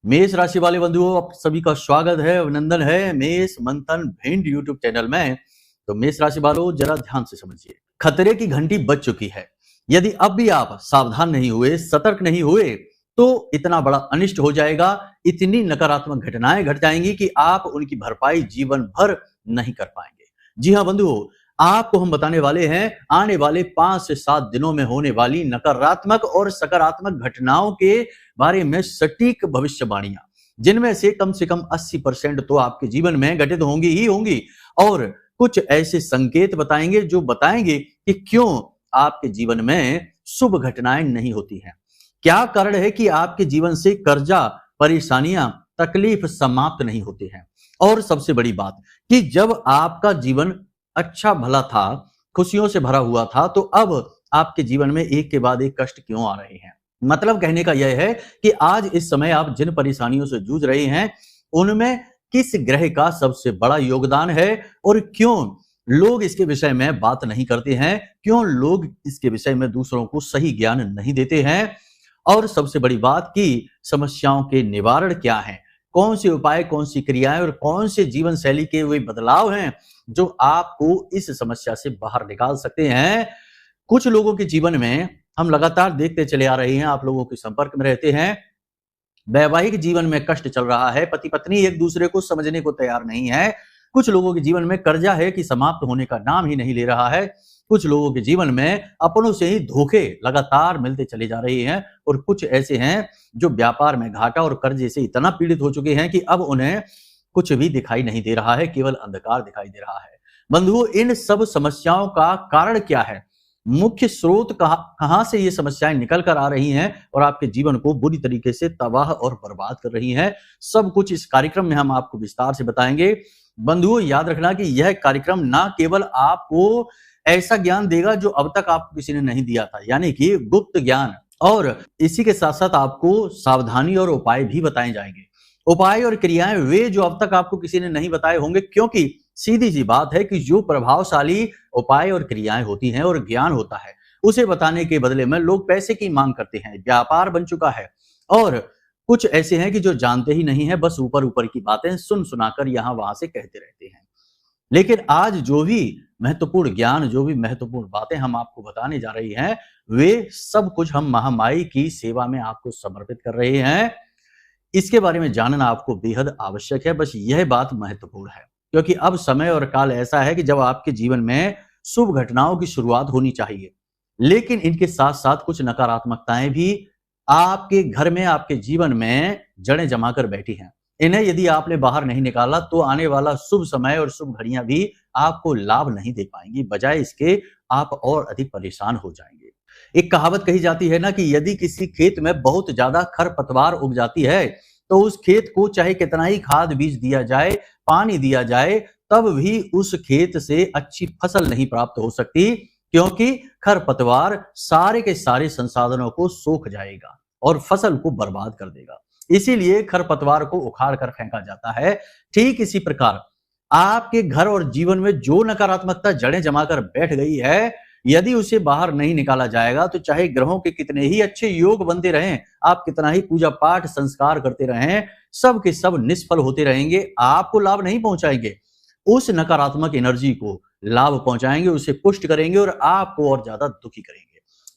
मेष राशि वाले बंधुओं, आप सभी का स्वागत है, अभिनंदन है मेष मंथन भिंड यूट्यूब चैनल में। तो मेष राशि वालों, जरा ध्यान से समझिए, खतरे की घंटी बज चुकी है। यदि अब भी आप सावधान नहीं हुए, सतर्क नहीं हुए, तो इतना बड़ा अनिष्ट हो जाएगा, इतनी नकारात्मक घटनाएं घट जाएंगी कि आप उनकी भरपाई जीवन भर नहीं कर पाएंगे। जी हाँ बंधुओं, आपको हम बताने वाले हैं आने वाले 5 से 7 दिनों में होने वाली नकारात्मक और सकारात्मक घटनाओं के बारे में सटीक भविष्यवाणियां, जिनमें से कम 80% तो आपके जीवन में घटित होंगी ही होंगी, और कुछ ऐसे संकेत बताएंगे जो बताएंगे कि क्यों आपके जीवन में शुभ घटनाएं नहीं होती हैं। क्या कारण है कि आपके जीवन से कर्जा, परेशानियां, तकलीफ समाप्त नहीं होती हैं। और सबसे बड़ी बात कि जब आपका जीवन अच्छा भला था, खुशियों से भरा हुआ था, तो अब आपके जीवन में एक के बाद एक कष्ट क्यों आ रहे हैं। मतलब कहने का यह है कि आज इस समय आप जिन परेशानियों से जूझ रहे हैं, उनमें किस ग्रह का सबसे बड़ा योगदान है और क्यों लोग इसके विषय में बात नहीं करते हैं, क्यों लोग इसके विषय में दूसरों को सही ज्ञान नहीं देते हैं, और सबसे बड़ी बात कि समस्याओं के निवारण क्या हैं, कौन से उपाय, कौन सी क्रियाएं और कौन से जीवन शैली के वे बदलाव हैं जो आपको इस समस्या से बाहर निकाल सकते हैं। कुछ लोगों के जीवन में हम लगातार देखते चले आ रहे हैं, आप लोगों के संपर्क में रहते हैं, वैवाहिक जीवन में कष्ट चल रहा है, पति पत्नी एक दूसरे को समझने को तैयार नहीं है। कुछ लोगों के जीवन में कर्जा है कि समाप्त होने का नाम ही नहीं ले रहा है। कुछ लोगों के जीवन में अपनों से ही धोखे लगातार मिलते चले जा रहे हैं, और कुछ ऐसे हैं जो व्यापार में घाटा और कर्जे से इतना पीड़ित हो चुके हैं कि अब उन्हें कुछ भी दिखाई नहीं दे रहा है, केवल अंधकार दिखाई दे रहा है। बंधुओं, इन सब समस्याओं का कारण क्या है, मुख्य स्रोत कहां से ये समस्याएं निकल कर आ रही हैं और आपके जीवन को बुरी तरीके से तबाह और बर्बाद कर रही हैं, सब कुछ इस कार्यक्रम में हम आपको विस्तार से बताएंगे। बंधुओं, याद रखना कि यह कार्यक्रम ना केवल आपको ऐसा ज्ञान देगा जो अब तक आपको किसी ने नहीं दिया था, यानी कि गुप्त ज्ञान, और इसी के साथ साथ आपको सावधानी और उपाय भी बताए जाएंगे। उपाय और क्रियाएं वे जो अब तक आपको किसी ने नहीं बताए होंगे, क्योंकि सीधी सी बात है कि जो प्रभावशाली उपाय और क्रियाएं होती हैं और ज्ञान होता है, उसे बताने के बदले में लोग पैसे की मांग करते हैं, व्यापार बन चुका है। और कुछ ऐसे हैं कि जो जानते ही नहीं है, बस ऊपर ऊपर की बातें सुन सुनाकर यहां वहां से कहते रहते हैं। लेकिन आज जो भी महत्वपूर्ण ज्ञान, जो भी महत्वपूर्ण बातें हम आपको बताने जा रही हैं, वे सब कुछ हम महामाई की सेवा में आपको समर्पित कर रहे हैं। इसके बारे में जानना आपको बेहद आवश्यक है, बस यह बात महत्वपूर्ण है, क्योंकि अब समय और काल ऐसा है कि जब आपके जीवन में शुभ घटनाओं की शुरुआत होनी चाहिए, लेकिन इनके साथ साथ कुछ नकारात्मकताएं भी आपके घर में, आपके जीवन में जड़ें जमाकर बैठी हैं। इन्हें यदि आपने बाहर नहीं निकाला तो आने वाला शुभ समय और शुभ घड़ियां भी आपको लाभ नहीं दे पाएंगी, बजाय इसके आप और अधिक परेशान हो जाएंगे। एक कहावत कही जाती है ना कि यदि किसी खेत में बहुत ज्यादा खरपतवार उग जाती है, तो उस खेत को चाहे कितना ही खाद बीज दिया जाए, पानी दिया जाए, तब भी उस खेत से अच्छी फसल नहीं प्राप्त हो सकती, क्योंकि खरपतवार सारे के सारे संसाधनों को सोख जाएगा और फसल को बर्बाद कर देगा। इसीलिए खरपतवार को उखाड़ कर फेंका जाता है। ठीक इसी प्रकार आपके घर और जीवन में जो नकारात्मकता जड़ें जमाकर बैठ गई है, यदि उसे बाहर नहीं निकाला जाएगा तो चाहे ग्रहों के कितने ही अच्छे योग बनते रहें, आप कितना ही पूजा पाठ संस्कार करते रहें, सब के सब निष्फल होते रहेंगे, आपको लाभ नहीं पहुंचाएंगे। उस नकारात्मक एनर्जी को लाभ पहुंचाएंगे, उसे पुष्ट करेंगे और आपको और ज्यादा दुखी करेंगे।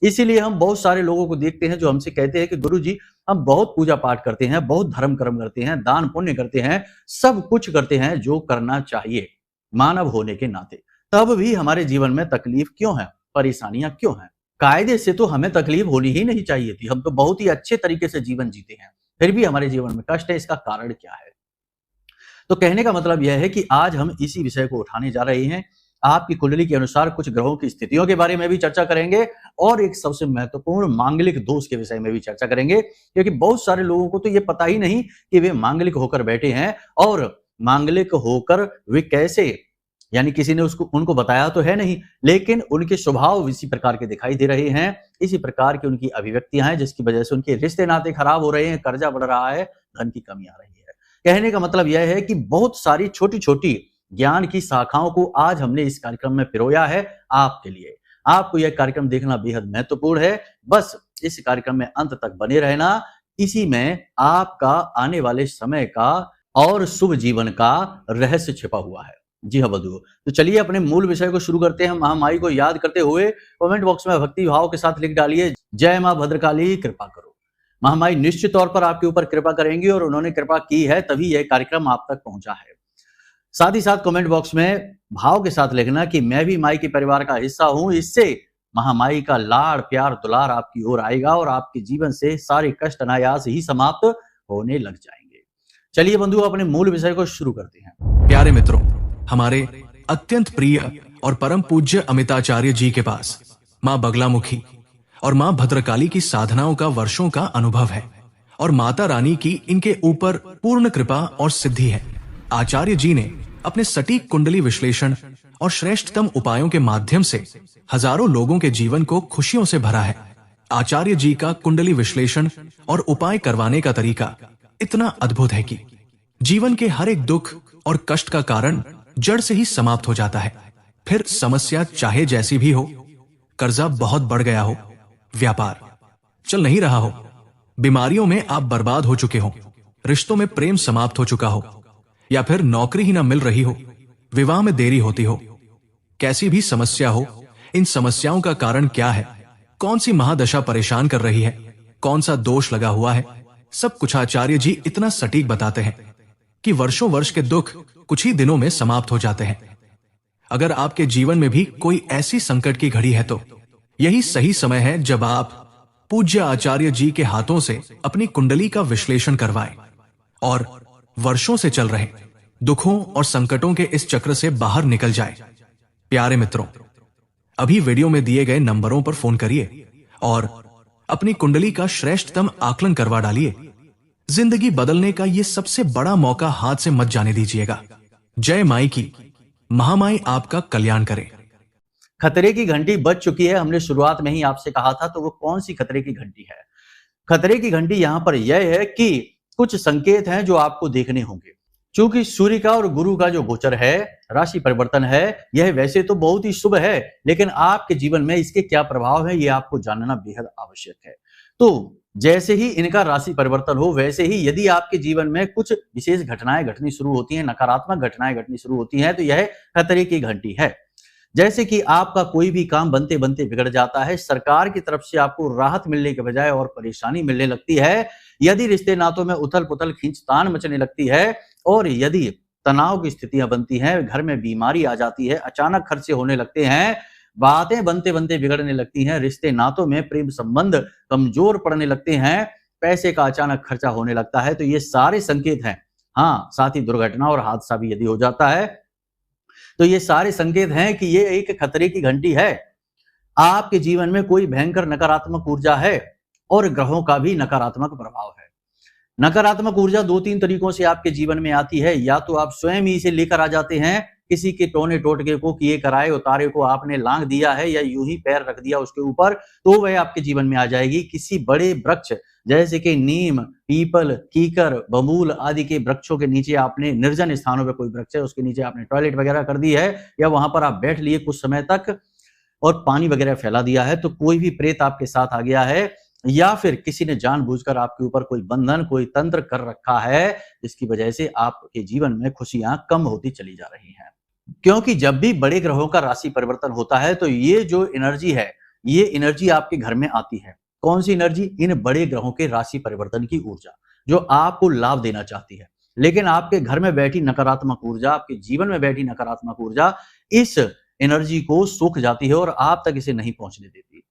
इसीलिए हम बहुत सारे लोगों को देखते हैं जो हमसे कहते हैं कि गुरुजी, हम बहुत पूजा पाठ करते हैं, बहुत धर्म कर्म करते हैं, दान पुण्य करते हैं, सब कुछ करते हैं जो करना चाहिए मानव होने के नाते, तब भी हमारे जीवन में तकलीफ क्यों है, परेशानियां क्यों हैं? कायदे से तो हमें तकलीफ होनी ही नहीं चाहिए थी, हम तो बहुत ही अच्छे तरीके से जीवन जीते हैं, फिर भी हमारे जीवन में कष्ट है। इसका कारण क्या है? तो कहने का मतलब यह है कि आज हम इसी विषय को उठाने जा रहे हैं। आपकी कुंडली के अनुसार कुछ ग्रहों की स्थितियों के बारे में भी चर्चा करेंगे, और एक सबसे महत्वपूर्ण मांगलिक दोष के विषय में भी चर्चा करेंगे, क्योंकि बहुत सारे लोगों को तो ये पता ही नहीं कि वे मांगलिक होकर बैठे हैं, और मांगलिक होकर वे कैसे, यानी किसी ने उनको बताया तो है नहीं, लेकिन उनके स्वभाव इसी प्रकार के दिखाई दे रहे हैं, इसी प्रकार की उनकी अभिव्यक्तियां हैं, जिसकी वजह से उनके रिश्ते नाते खराब हो रहे हैं, कर्जा बढ़ रहा है, धन की कमी आ रही है। कहने का मतलब यह है कि बहुत सारी छोटी छोटी ज्ञान की शाखाओं को आज हमने इस कार्यक्रम में पिरोया है आपके लिए। आपको यह कार्यक्रम देखना बेहद महत्वपूर्ण है, बस इस कार्यक्रम में अंत तक बने रहना। इसी में आपका आने वाले समय का और शुभ जीवन का रहस्य छिपा हुआ है। जी हाँ बंधुओं, तो चलिए अपने मूल विषय को शुरू करते हैं। महामाई को याद करते हुए कमेंट बॉक्स में भक्ति भाव के साथ लिख डालिए, जय मां भद्रकाली कृपा करो। महामाई निश्चित तौर पर आपके ऊपर कृपा करेंगी और उन्होंने कृपा की है तभी यह कार्यक्रम आप तक पहुंचा है। साथ ही साथ कमेंट बॉक्स में भाव के साथ लिखना कि मैं भी माई के परिवार का हिस्सा हूं। इससे महामाई का लाड़ प्यार दुलार आपकी ओर आएगा और आपके जीवन से सारे कष्ट अनायास ही समाप्त होने लग जाएंगे। चलिए बंधु अपने मूल विषय को शुरू करते हैं। प्यारे मित्रों, हमारे अत्यंत प्रिय और परम पूज्य अमिताचार्य जी के पास मां बगलामुखी और मां भद्रकाली की साधनाओं का वर्षों का अनुभव है और माता रानी की इनके ऊपर पूर्ण कृपा और सिद्धि है। आचार्य जी ने अपने सटीक कुंडली विश्लेषण और श्रेष्ठतम उपायों के माध्यम से हजारों लोगों के जीवन को खुशियों से भरा है। आचार्य जी का कुंडली विश्लेषण और उपाय करवाने का तरीका इतना अद्भुत है कि जीवन के हर एक दुख और कष्ट का कारण जड़ से ही समाप्त हो जाता है। फिर समस्या चाहे जैसी भी हो, कर्जा बहुत बढ़ गया हो, व्यापार चल नहीं रहा हो, बीमारियों में आप बर्बाद हो चुके हो, रिश्तों में प्रेम समाप्त हो चुका हो, या फिर नौकरी ही ना मिल रही हो, विवाह में देरी होती हो, कैसी भी समस्या हो, इन समस्याओं का कारण क्या है, कौन सी महादशा परेशान कर रही है, कौन सा दोष लगा हुआ है, सब कुछ आचार्य जी इतना सटीक बताते हैं कि वर्षों वर्ष के दुख कुछ ही दिनों में समाप्त हो जाते हैं। अगर आपके जीवन में भी कोई ऐसी संकट की घड़ी है तो यही सही समय है जब आप पूज्य आचार्य जी के हाथों से अपनी कुंडली का विश्लेषण करवाएं और वर्षों से चल रहे दुखों और संकटों के इस चक्र से बाहर निकल जाए। प्यारे मित्रों, अभी वीडियो में दिए गए नंबरों पर फोन करिए और अपनी कुंडली का श्रेष्ठतम आकलन करवा डालिए। जिंदगी बदलने का ये सबसे बड़ा मौका हाथ से मत जाने दीजिएगा। जय माई की, महामाई आपका कल्याण करे। खतरे की घंटी बज चुकी है। हमने शुरुआत में ही आपसे कहा था, तो वो कौन सी खतरे की घंटी है? खतरे की घंटी यहां पर यह है कि कुछ संकेत हैं जो आपको देखने होंगे। क्योंकि सूर्य का और गुरु का जो गोचर है, राशि परिवर्तन है, यह वैसे तो बहुत ही शुभ है, लेकिन आपके जीवन में इसके क्या प्रभाव है, यह आपको जानना बेहद आवश्यक है। तो जैसे ही इनका राशि परिवर्तन हो, वैसे ही यदि आपके जीवन में कुछ विशेष घटनाएं घटनी शुरू होती हैं, नकारात्मक घटनाएं घटनी शुरू होती हैं, तो यह खतरे की घंटी है। जैसे कि आपका कोई भी काम बनते बनते बिगड़ जाता है, सरकार की तरफ से आपको राहत मिलने के बजाय और परेशानी मिलने लगती है, यदि रिश्ते नातों में उथल पुथल खींचतान मचने लगती है, और यदि तनाव की स्थितियां बनती हैं, घर में बीमारी आ जाती है, अचानक खर्चे होने लगते हैं, बातें बनते बनते बिगड़ने लगती हैं, रिश्ते नातों में प्रेम संबंध कमजोर पड़ने लगते हैं, पैसे का अचानक खर्चा होने लगता है, तो ये सारे संकेत हैं। हाँ, साथ ही दुर्घटना और हादसा भी यदि हो जाता है, तो ये सारे संकेत हैं कि ये एक खतरे की घंटी है। आपके जीवन में कोई भयंकर नकारात्मक ऊर्जा है और ग्रहों का भी नकारात्मक प्रभाव है। नकारात्मक ऊर्जा दो तीन तरीकों से आपके जीवन में आती है। या तो आप स्वयं ही इसे लेकर आ जाते हैं, किसी के टोने टोटके को, किए कराए उतारे को आपने लांग दिया है या यूं ही पैर रख दिया उसके ऊपर, तो वह आपके जीवन में आ जाएगी। किसी बड़े वृक्ष जैसे कि नीम, पीपल, कीकर, बबूल आदि के वृक्षों के नीचे आपने, निर्जन स्थानों पर कोई वृक्ष है उसके नीचे आपने टॉयलेट वगैरह कर दी है, या वहां पर आप बैठ लिए कुछ समय तक और पानी वगैरह फैला दिया है, तो कोई भी प्रेत आपके साथ आ गया है, या फिर किसी ने जानबूझकर आपके ऊपर कोई बंधन, कोई तंत्र कर रखा है, जिसकी वजह से आपके जीवन में खुशियां कम होती चली जा रही हैं। क्योंकि जब भी बड़े ग्रहों का राशि परिवर्तन होता है, तो ये जो एनर्जी है, ये एनर्जी आपके घर में आती है। कौन सी एनर्जी? इन बड़े ग्रहों के राशि परिवर्तन की ऊर्जा, जो आपको लाभ देना चाहती है। लेकिन आपके घर में बैठी नकारात्मक ऊर्जा, आपके जीवन में बैठी नकारात्मक ऊर्जा इस एनर्जी को सोख जाती है और आप तक इसे नहीं पहुंचने देती।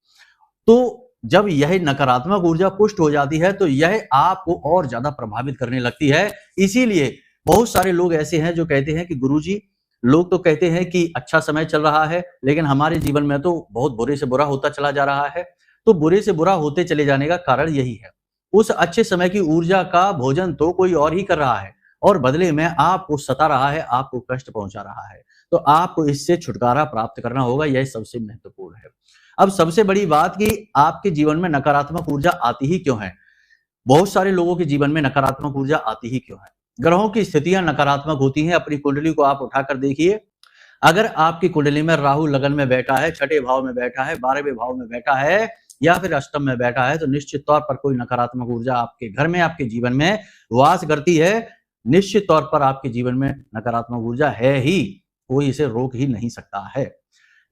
तो जब यह नकारात्मक ऊर्जा पुष्ट हो जाती है, तो यह आपको और ज्यादा प्रभावित करने लगती है। इसीलिए बहुत सारे लोग ऐसे हैं जो कहते हैं कि गुरुजी, लोग तो कहते हैं कि अच्छा समय चल रहा है, लेकिन हमारे जीवन में तो बहुत बुरे से बुरा होता चला जा रहा है। तो बुरे से बुरा होते चले जाने का कारण यही है, उस अच्छे समय की ऊर्जा का भोजन तो कोई और ही कर रहा है और बदले में आपको सता रहा है, आपको कष्ट पहुंचा रहा है। तो आपको इससे छुटकारा प्राप्त करना होगा, यह सबसे महत्वपूर्ण है। अब सबसे बड़ी बात कि आपके जीवन में नकारात्मक ऊर्जा आती ही क्यों है? बहुत सारे लोगों के जीवन में नकारात्मक ऊर्जा आती ही क्यों है? ग्रहों की स्थितियां नकारात्मक होती हैं। अपनी कुंडली को आप उठाकर देखिए। अगर आपकी कुंडली में राहु लगन में बैठा है, छठे भाव में बैठा है, 12वें भाव में बैठा है, या फिर अष्टम में बैठा है तो निश्चित तौर पर कोई नकारात्मक ऊर्जा आपके घर में, आपके जीवन में वास करती है। निश्चित तौर पर आपके जीवन में नकारात्मक ऊर्जा है ही, कोई इसे रोक ही नहीं सकता है।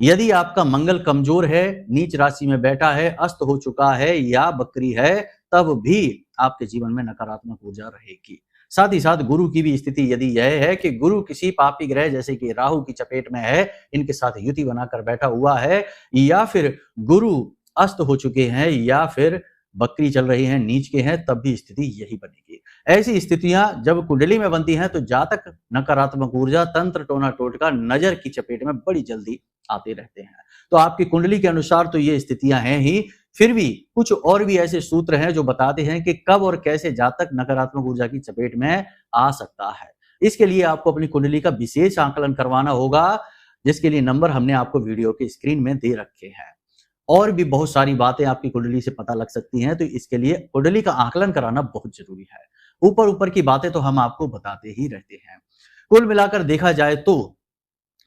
यदि आपका मंगल कमजोर है, नीच राशि में बैठा है, अस्त हो चुका है या बकरी है, तब भी आपके जीवन में नकारात्मक ऊर्जा रहेगी। साथ ही साथ गुरु की भी स्थिति यदि यह है कि गुरु किसी पापी ग्रह जैसे कि राहु की चपेट में है, इनके साथ युति बनाकर बैठा हुआ है, या फिर गुरु अस्त हो चुके हैं, या फिर बकरी चल रही है, नीच के हैं, तब भी स्थिति यही बनेगी। ऐसी स्थितियां जब कुंडली में बनती हैं तो जातक नकारात्मक ऊर्जा, तंत्र, टोना टोटका, नजर की चपेट में बड़ी जल्दी आते रहते हैं। तो आपकी कुंडली के अनुसार तो ये स्थितियां हैं ही, फिर भी कुछ और भी ऐसे सूत्र हैं जो बताते हैं कि कब और कैसे जातक नकारात्मक ऊर्जा की चपेट में आ सकता है। इसके लिए आपको अपनी कुंडली का विशेष आकलन करवाना होगा, जिसके लिए नंबर हमने आपको वीडियो के स्क्रीन में दे रखे हैं। और भी बहुत सारी बातें आपकी कुंडली से पता लग सकती हैं, तो इसके लिए कुंडली का आकलन कराना बहुत जरूरी है। ऊपर ऊपर की बातें तो हम आपको बताते ही रहते हैं। कुल मिलाकर देखा जाए तो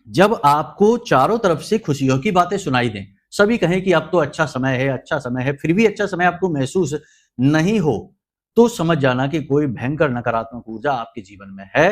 जब आपको चारों तरफ से खुशियों की बातें सुनाई दें, सभी कहें कि अब तो अच्छा समय है, अच्छा समय है, फिर भी अच्छा समय आपको महसूस नहीं हो, तो समझ जाना कि कोई भयंकर नकारात्मक ऊर्जा आपके जीवन में है।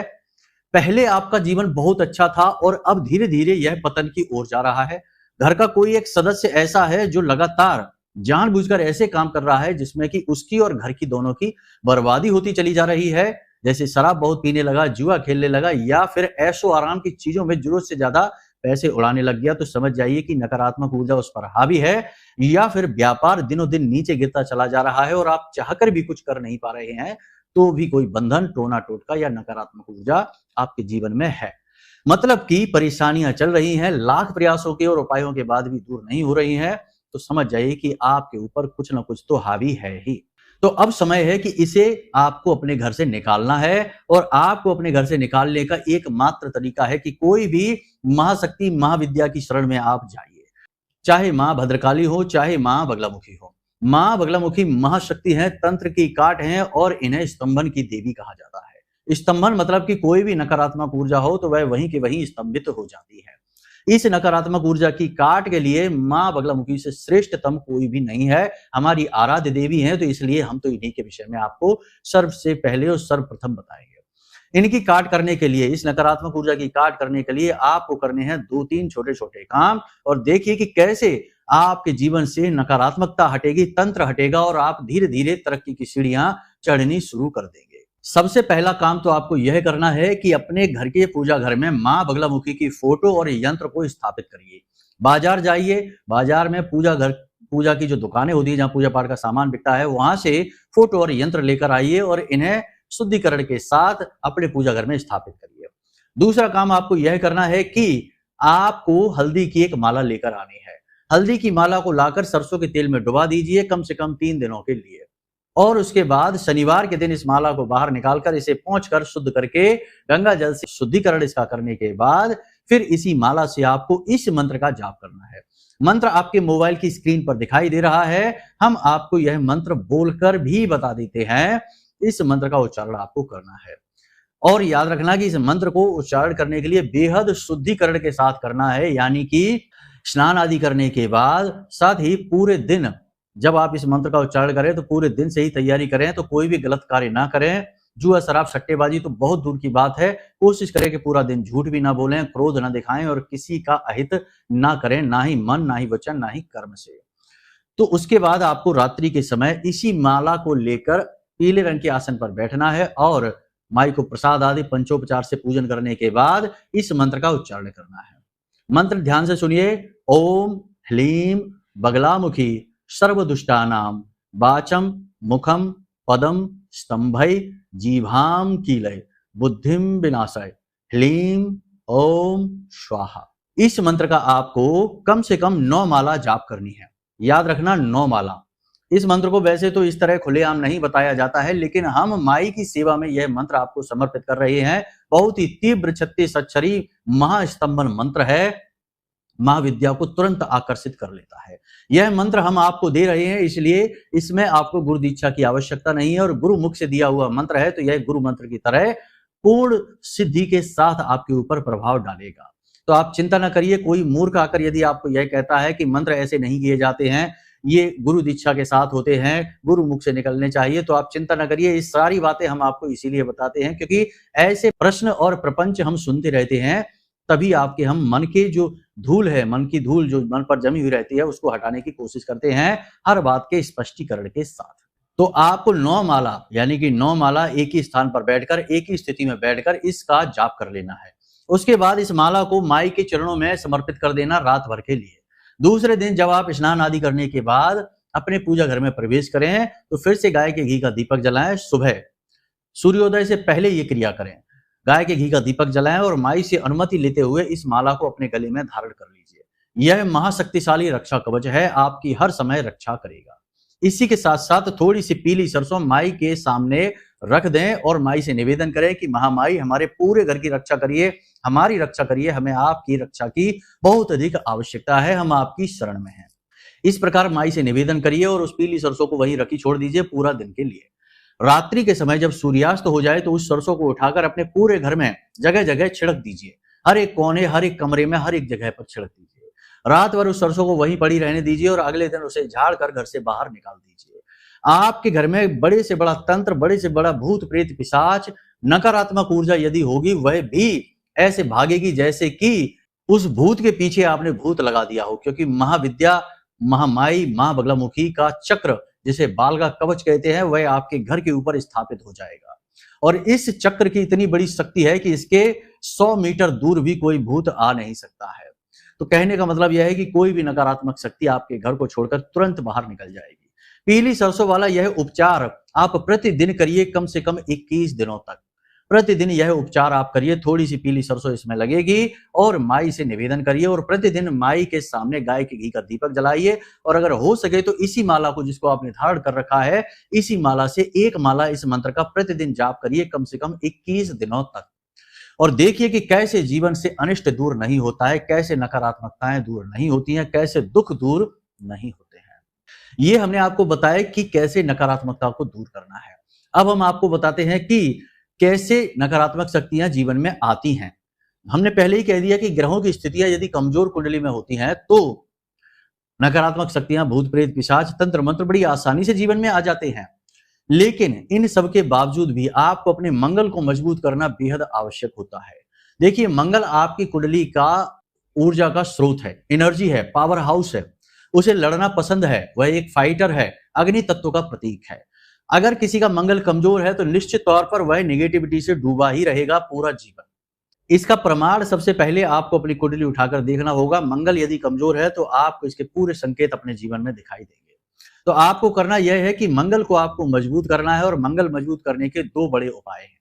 पहले आपका जीवन बहुत अच्छा था और अब धीरे धीरे यह पतन की ओर जा रहा है। घर का कोई एक सदस्य ऐसा है जो लगातार जानबूझकर ऐसे काम कर रहा है जिसमें कि उसकी और घर की दोनों की बर्बादी होती चली जा रही है। जैसे शराब बहुत पीने लगा, जुआ खेलने लगा, या फिर ऐशो आराम की चीजों में जरूरत से ज्यादा पैसे उड़ाने लग गया, तो समझ जाइए कि नकारात्मक ऊर्जा उस पर हावी है। या फिर व्यापार दिनों दिन नीचे गिरता चला जा रहा है और आप चाहकर भी कुछ कर नहीं पा रहे हैं, तो भी कोई बंधन, टोना टोटका या नकारात्मक ऊर्जा आपके जीवन में है। मतलब कि परेशानियां चल रही हैं, लाख प्रयासों के और उपायों के बाद भी दूर नहीं हो रही हैं, तो समझ जाइए कि आपके ऊपर कुछ ना कुछ तो हावी है ही। तो अब समय है कि इसे आपको अपने घर से निकालना है, और आपको अपने घर से निकालने का एकमात्र तरीका है कि कोई भी महाशक्ति, महाविद्या की शरण में आप जाइए। चाहे मां भद्रकाली हो, चाहे मां बगलामुखी हो। मां बगलामुखी महाशक्ति हैं, तंत्र की काट हैं, और इन्हें स्तंभन की देवी कहा जाता है। स्तंभन मतलब कि कोई भी नकारात्मक ऊर्जा हो तो वह वहीं के वहीं स्तंभित हो जाती है। इस नकारात्मक ऊर्जा की काट के लिए मां बगलामुखी से श्रेष्ठतम कोई भी नहीं है। हमारी आराध्य देवी हैं, तो इसलिए हम तो इन्हीं के विषय में आपको सबसे पहले और सर्वप्रथम बताएंगे। इनकी काट करने के लिए, इस नकारात्मक ऊर्जा की काट करने के लिए आपको करने हैं 2-3 छोटे-छोटे काम, और देखिए कि कैसे आपके जीवन से नकारात्मकता हटेगी, तंत्र हटेगा, और आप धीरे-धीरे तरक्की की सीढ़ियां चढ़नी शुरू कर देंगे। सबसे पहला काम तो आपको यह करना है कि अपने घर के पूजा घर में मां बगलामुखी की फोटो और यंत्र को स्थापित करिए। बाजार जाइए, बाजार में पूजा की जो दुकानें होती है, जहां पूजा पाठ का सामान बिकता है, वहां से फोटो और यंत्र लेकर आइए और इन्हें शुद्धिकरण के साथ अपने पूजा घर में स्थापित करिए। दूसरा काम आपको यह करना है कि आपको हल्दी की एक माला लेकर आनी है। हल्दी की माला को लाकर सरसों के तेल में डुबा दीजिए कम से कम 3 दिनों के लिए, और उसके बाद शनिवार के दिन इस माला को बाहर निकालकर इसे पोंछकर शुद्ध करके गंगा जल से शुद्धिकरण इसका करने के बाद फिर इसी माला से आपको इस मंत्र का जाप करना है। मंत्र आपके मोबाइल की स्क्रीन पर दिखाई दे रहा है। हम आपको यह मंत्र बोलकर भी बता देते हैं। इस मंत्र का उच्चारण आपको करना है, और याद रखना कि इस मंत्र को उच्चारण करने के लिए बेहद शुद्धिकरण के साथ करना है, यानी कि स्नान आदि करने के बाद। साथ ही पूरे दिन जब आप इस मंत्र का उच्चारण करें तो पूरे दिन से ही तैयारी करें, तो कोई भी गलत कार्य ना करें। जुआ, शराब, सट्टेबाजी तो बहुत दूर की बात है। कोशिश करें कि पूरा दिन झूठ भी ना बोलें, क्रोध ना दिखाएं, और किसी का अहित ना करें, ना ही मन, ना ही वचन, ना ही कर्म से। तो उसके बाद आपको रात्रि के समय इसी माला को लेकर पीले रंग के आसन पर बैठना है, और माई को प्रसाद आदि पंचोपचार से पूजन करने के बाद इस मंत्र का उच्चारण करना है। मंत्र ध्यान से सुनिए। ओम ह्लीम बगलामुखी सर्वदुष्टानाम वाचम मुखम पदम स्तंभै जीभाम कीलय बुद्धिम विनाशय ह्लीम ओम स्वाहा। इस मंत्र का आपको कम से कम 9 माला जाप करनी है। याद रखना, 9 माला। इस मंत्र को वैसे तो इस तरह खुलेआम नहीं बताया जाता है, लेकिन हम माई की सेवा में यह मंत्र आपको समर्पित कर रहे हैं। बहुत ही तीव्र 36 अक्षरी महास्तंभन मंत्र है, महाविद्या को तुरंत आकर्षित कर लेता है। यह मंत्र हम आपको दे रहे हैं, इसलिए इसमें आपको गुरु दीक्षा की आवश्यकता नहीं है, और गुरु मुख से दिया हुआ मंत्र है, तो यह गुरु मंत्र की तरह पूर्ण सिद्धि के साथ आपके ऊपर प्रभाव डालेगा। तो आप चिंता न करिए। कोई मूर्ख आकर यदि आपको यह कहता है कि मंत्र ऐसे नहीं किए जाते हैं, ये गुरु दीक्षा के साथ होते हैं, गुरु मुख से निकलने चाहिए। तो आप चिंता न करिए, ये सारी बातें हम आपको इसीलिए बताते हैं क्योंकि ऐसे प्रश्न और प्रपंच हम सुनते रहते हैं, तभी आपके हम मन के जो धूल है, मन की धूल जो मन पर जमी हुई रहती है, उसको हटाने की कोशिश करते हैं हर बात के स्पष्टीकरण के साथ। तो आपको 9 माला यानी कि 9 माला एक ही स्थान पर बैठकर, एक ही स्थिति में बैठकर इसका जाप कर लेना है। उसके बाद इस माला को माई के चरणों में समर्पित कर देना रात भर के लिए। दूसरे दिन जब आप स्नान आदि करने के बाद अपने पूजा घर में प्रवेश करें तो फिर से गाय के घी का दीपक जलाएं। सुबह सूर्योदय से पहले ये क्रिया करें। गाय के घी का दीपक जलाएं और माई से अनुमति लेते हुए इस माला को अपने गले में धारण कर लीजिए। यह महाशक्तिशाली रक्षा कवच है, आपकी हर समय रक्षा करेगा। इसी के साथ साथ थोड़ी सी पीली सरसों माई के सामने रख दें और माई से निवेदन करें कि महामाई हमारे पूरे घर की रक्षा करिए, हमारी रक्षा करिए, हमें आपकी रक्षा की बहुत अधिक आवश्यकता है, हम आपकी शरण में हैं। इस प्रकार माई से निवेदन करिए और उस पीली सरसों को वहीं रखी छोड़ दीजिए पूरा दिन के लिए। रात्रि के समय जब सूर्यास्त हो जाए तो उस सरसों को उठाकर अपने पूरे घर में जगह जगह छिड़क दीजिए। हर एक कोने, हर एक कमरे में, हर एक जगह पर छिड़क दीजिए। रात भर उस सरसों को वहीं पड़ी रहने दीजिए और अगले दिन उसे झाड़ कर घर से बाहर निकाल दीजिए। आपके घर में बड़े से बड़ा तंत्र, बड़े से बड़ा भूत प्रेत पिशाच, नकारात्मक ऊर्जा यदि होगी, वह भी ऐसे भागेगी जैसे कि उस भूत के पीछे आपने भूत लगा दिया हो। क्योंकि महाविद्या, महामाई, मां बगलामुखी का चक्र, जिसे बाल का कवच कहते हैं, वह आपके घर के ऊपर स्थापित हो जाएगा। और इस चक्र की इतनी बड़ी शक्ति है कि इसके 100 मीटर दूर भी कोई भूत आ नहीं सकता है। तो कहने का मतलब यह है कि कोई भी नकारात्मक शक्ति आपके घर को छोड़कर तुरंत बाहर निकल जाएगी। पीली सरसों वाला यह उपचार आप प्रतिदिन करिए, कम से कम 21 दिनों तक। प्रतिदिन यह उपचार आप करिए, थोड़ी सी पीली सरसों इसमें लगेगी और माई से निवेदन करिए और प्रतिदिन माई के सामने गाय के घी का दीपक जलाइए। और अगर हो सके तो इसी माला को, जिसको आपने धारण कर रखा है, इसी माला से एक माला इस मंत्र का प्रतिदिन जाप करिए, कम से कम 21 दिनों तक। और देखिए कि कैसे जीवन से अनिष्ट दूर नहीं होता है, कैसे नकारात्मकताएं दूर नहीं होती हैं, कैसे दुख दूर नहीं होते हैं। ये हमने आपको बताया कि कैसे नकारात्मकता को दूर करना है। अब हम आपको बताते हैं कि कैसे नकारात्मक शक्तियां जीवन में आती हैं। हमने पहले ही कह दिया कि ग्रहों की स्थितियां यदि कमजोर कुंडली में होती हैं तो नकारात्मक शक्तियां, भूत प्रेत पिशाच, तंत्र मंत्र बड़ी आसानी से जीवन में आ जाते हैं। लेकिन इन सब के बावजूद भी आपको अपने मंगल को मजबूत करना बेहद आवश्यक होता है। देखिए, मंगल आपकी कुंडली का ऊर्जा का स्रोत है, एनर्जी है, पावर हाउस है। उसे लड़ना पसंद है, वह एक फाइटर है, अग्नि तत्व का प्रतीक है। अगर किसी का मंगल कमजोर है तो निश्चित तौर पर वह नेगेटिविटी से डूबा ही रहेगा पूरा जीवन। इसका प्रमाण सबसे पहले आपको अपनी कुंडली उठाकर देखना होगा। मंगल यदि कमजोर है तो आपको इसके पूरे संकेत अपने जीवन में दिखाई देंगे। तो आपको करना यह है कि मंगल को आपको मजबूत करना है और मंगल मजबूत करने के 2 बड़े उपाय हैं।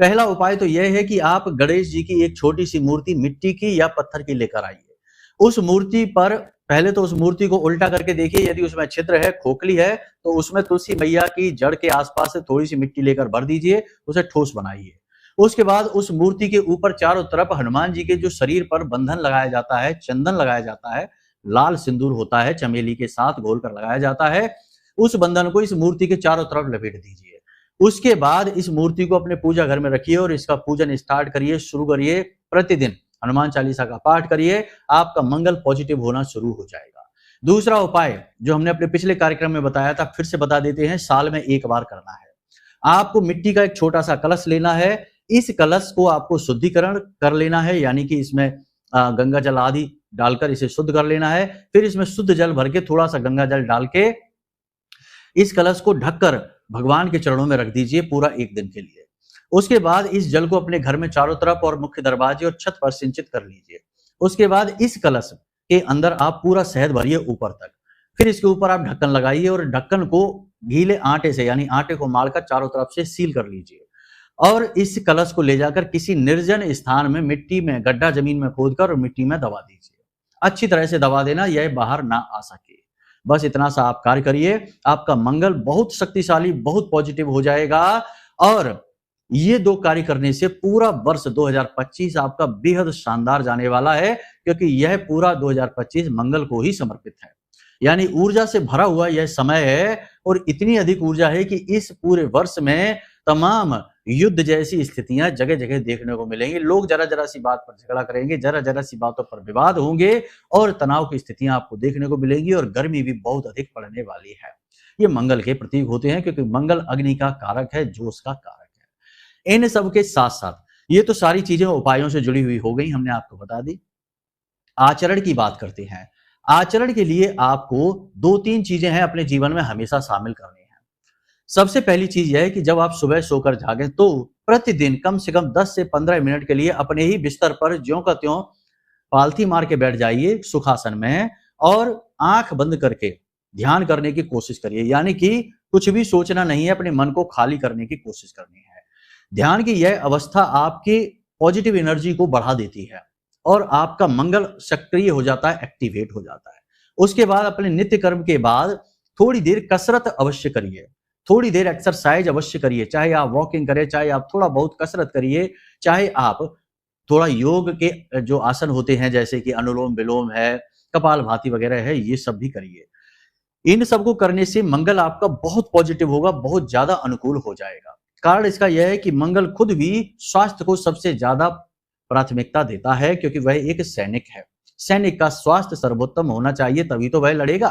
पहला उपाय तो यह है कि आप गणेश जी की एक छोटी सी मूर्ति मिट्टी की या पत्थर की लेकर आइए। उस मूर्ति पर पहले तो उस मूर्ति को उल्टा करके देखिए, यदि उसमें छिद्र है, खोखली है, तो उसमें तुलसी मैया की जड़ के आसपास से थोड़ी सी मिट्टी लेकर भर दीजिए, उसे ठोस बनाइए। उसके बाद उस मूर्ति के ऊपर चारों तरफ हनुमान जी के जो शरीर पर बंधन लगाया जाता है, चंदन लगाया जाता है, लाल सिंदूर होता है, चमेली के साथ घोलकर लगाया जाता है, उस बंधन को इस मूर्ति के चारों तरफ लपेट दीजिए। उसके बाद इस मूर्ति को अपने पूजा घर में रखिए और इसका पूजन स्टार्ट करिए, शुरू करिए। प्रतिदिन हनुमान चालीसा का पाठ करिए, आपका मंगल पॉजिटिव होना शुरू हो जाएगा। दूसरा उपाय जो हमने अपने पिछले कार्यक्रम में बताया था, फिर से बता देते हैं, साल में एक बार करना है। आपको मिट्टी का एक छोटा सा कलश लेना है। इस कलश को आपको शुद्धिकरण कर लेना है, यानी कि इसमें गंगा जल आदि डालकर इसे शुद्ध कर लेना है। फिर इसमें शुद्ध जल भर के, थोड़ा सा गंगा जल डाल के इस कलश को ढककर भगवान के चरणों में रख दीजिए पूरा 1 दिन के लिए। उसके बाद इस जल को अपने घर में चारों तरफ और मुख्य दरवाजे और छत पर सिंचित कर लीजिए। उसके बाद इस कलश के अंदर आप पूरा शहद भरिए ऊपर तक। फिर इसके ऊपर आप ढक्कन लगाइए और ढक्कन को गीले आटे से, यानी आटे को मारकर चारों तरफ से सील कर लीजिए। और इस कलश को ले जाकर किसी निर्जन स्थान में मिट्टी में गड्ढा जमीन में खोदकर और मिट्टी में दबा दीजिए। अच्छी तरह से दबा देना, यह बाहर ना आ सके। बस इतना सा आप कार्य करिए, आपका मंगल बहुत शक्तिशाली, बहुत पॉजिटिव हो जाएगा। और ये 2 कार्य करने से पूरा वर्ष 2025 आपका बेहद शानदार जाने वाला है, क्योंकि यह पूरा 2025 मंगल को ही समर्पित है। यानी ऊर्जा से भरा हुआ यह समय है और इतनी अधिक ऊर्जा है कि इस पूरे वर्ष में तमाम युद्ध जैसी स्थितियां जगह जगह देखने को मिलेंगी। लोग जरा जरा सी बात पर झगड़ा करेंगे, जरा जरा सी बातों पर विवाद होंगे और तनाव की स्थितियां आपको देखने को मिलेंगी और गर्मी भी बहुत अधिक पड़ने वाली है। ये मंगल के प्रतीक होते हैं क्योंकि मंगल अग्नि का कारक है, जोश का कारक है। इन सब के साथ साथ ये तो सारी चीजें उपायों से जुड़ी हुई हो गई, हमने आपको बता दी। आचरण की बात करते हैं। आचरण के लिए आपको 2-3 चीजें हैं अपने जीवन में हमेशा शामिल करनी है। सबसे पहली चीज यह है कि जब आप सुबह सोकर जागें तो प्रतिदिन कम से कम 10 से 15 मिनट के लिए अपने ही बिस्तर पर ज्यों का त्यों पालथी मार के बैठ जाइए सुखासन में और आंख बंद करके ध्यान करने की कोशिश करिए। यानी कि कुछ भी सोचना नहीं है, अपने मन को खाली करने की कोशिश करनी है। ध्यान की यह अवस्था आपकी पॉजिटिव एनर्जी को बढ़ा देती है और आपका मंगल सक्रिय हो जाता है, एक्टिवेट हो जाता है। उसके बाद अपने नित्य कर्म के बाद थोड़ी देर कसरत अवश्य करिए, थोड़ी देर एक्सरसाइज अवश्य करिए। चाहे आप वॉकिंग करें, चाहे आप थोड़ा बहुत कसरत करिए, चाहे आप थोड़ा योग के जो आसन होते हैं जैसे कि अनुलोम विलोम है, कपालभाति वगैरह है, ये सब भी करिए। इन सबको करने से मंगल आपका बहुत पॉजिटिव होगा, बहुत ज्यादा अनुकूल हो जाएगा। कारण इसका यह है कि मंगल खुद भी स्वास्थ्य को सबसे ज्यादा प्राथमिकता देता है क्योंकि वह एक सैनिक है। सैनिक का स्वास्थ्य सर्वोत्तम होना चाहिए, तभी तो वह लड़ेगा।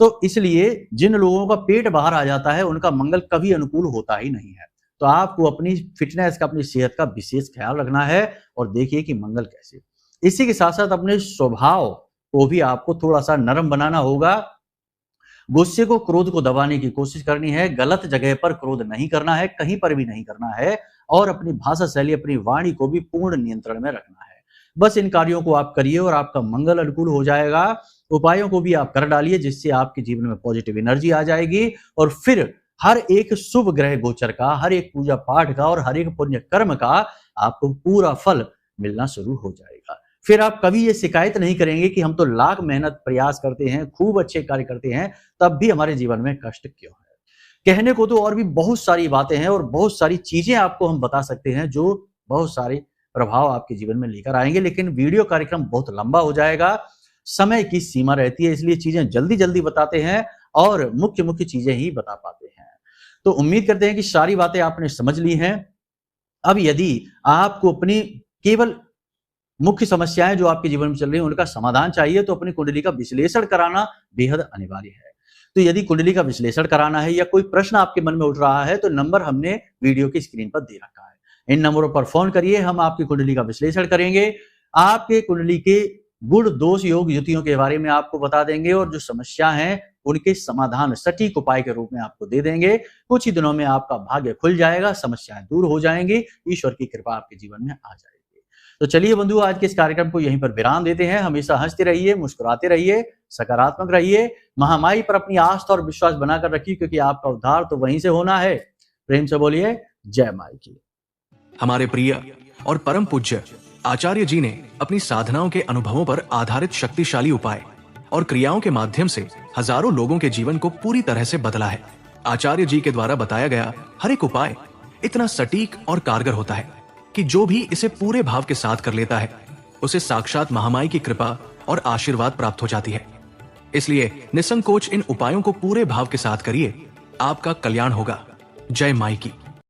तो इसलिए जिन लोगों का पेट बाहर आ जाता है उनका मंगल कभी अनुकूल होता ही नहीं है। तो आपको अपनी फिटनेस का, अपनी सेहत का विशेष ख्याल रखना है और देखिए कि मंगल कैसे। इसी के साथ साथ अपने स्वभाव को भी आपको थोड़ा सा नरम बनाना होगा। गुस्से को, क्रोध को दबाने की कोशिश करनी है। गलत जगह पर क्रोध नहीं करना है, कहीं पर भी नहीं करना है और अपनी भाषा शैली, अपनी वाणी को भी पूर्ण नियंत्रण में रखना है। बस इन कार्यों को आप करिए और आपका मंगल अनुकूल हो जाएगा। उपायों को भी आप कर डालिए जिससे आपके जीवन में पॉजिटिव एनर्जी आ जाएगी और फिर हर एक शुभ ग्रह गोचर का, हर एक पूजा पाठ का और हर एक पुण्य कर्म का आपको पूरा फल मिलना शुरू हो जाएगा। फिर आप कभी ये शिकायत नहीं करेंगे कि हम तो लाख मेहनत प्रयास करते हैं, खूब अच्छे कार्य करते हैं, तब भी हमारे जीवन में कष्ट क्यों है। कहने को तो और भी बहुत सारी बातें हैं और बहुत सारी चीजें आपको हम बता सकते हैं जो बहुत सारे प्रभाव आपके जीवन में लेकर आएंगे, लेकिन वीडियो कार्यक्रम बहुत लंबा हो जाएगा, समय की सीमा रहती है, इसलिए चीजें जल्दी जल्दी बताते हैं और मुख्य मुख्य चीजें ही बता पाते हैं। तो उम्मीद करते हैं कि सारी बातें आपने समझ ली हैं। अब यदि आपको अपनी केवल मुख्य समस्याएं जो आपके जीवन में चल रही हैं उनका समाधान चाहिए तो अपनी कुंडली का विश्लेषण कराना बेहद अनिवार्य है। तो यदि कुंडली का विश्लेषण कराना है या कोई प्रश्न आपके मन में उठ रहा है तो नंबर हमने वीडियो की स्क्रीन पर दे रखा है। इन नंबरों पर फोन करिए, हम आपकी कुंडली का विश्लेषण करेंगे, आपके कुंडली के गुण दोष योग युतियों के बारे में आपको बता देंगे और जो समस्या है उनके समाधान सटीक उपाय के रूप में आपको दे देंगे। कुछ ही दिनों में आपका भाग्य खुल जाएगा, समस्याएं दूर हो जाएंगी, ईश्वर की कृपा आपके जीवन में आ जाएगी। तो चलिए बंधु, आज के इस कार्यक्रम को यहीं पर विराम देते हैं। हमेशा हंसते रहिए, मुस्कुराते रहिए, सकारात्मक रहिए, महामाई पर अपनी आस्था और विश्वास बनाकर रखिए क्योंकि आपका उद्धार तो वहीं से होना है। प्रेम से बोलिए जय माई की। हमारे प्रिय और परम पूज्य आचार्य जी ने अपनी साधनाओं के अनुभवों पर आधारित शक्तिशाली उपाय और क्रियाओं के माध्यम से हजारों लोगों के जीवन को पूरी तरह से बदला है। आचार्य जी के द्वारा बताया गया हर एक उपाय इतना सटीक और कारगर होता है कि जो भी इसे पूरे भाव के साथ कर लेता है उसे साक्षात महामाई की कृपा और आशीर्वाद प्राप्त हो जाती है। इसलिए निसंकोच इन उपायों को पूरे भाव के साथ करिए, आपका कल्याण होगा। जय माई की।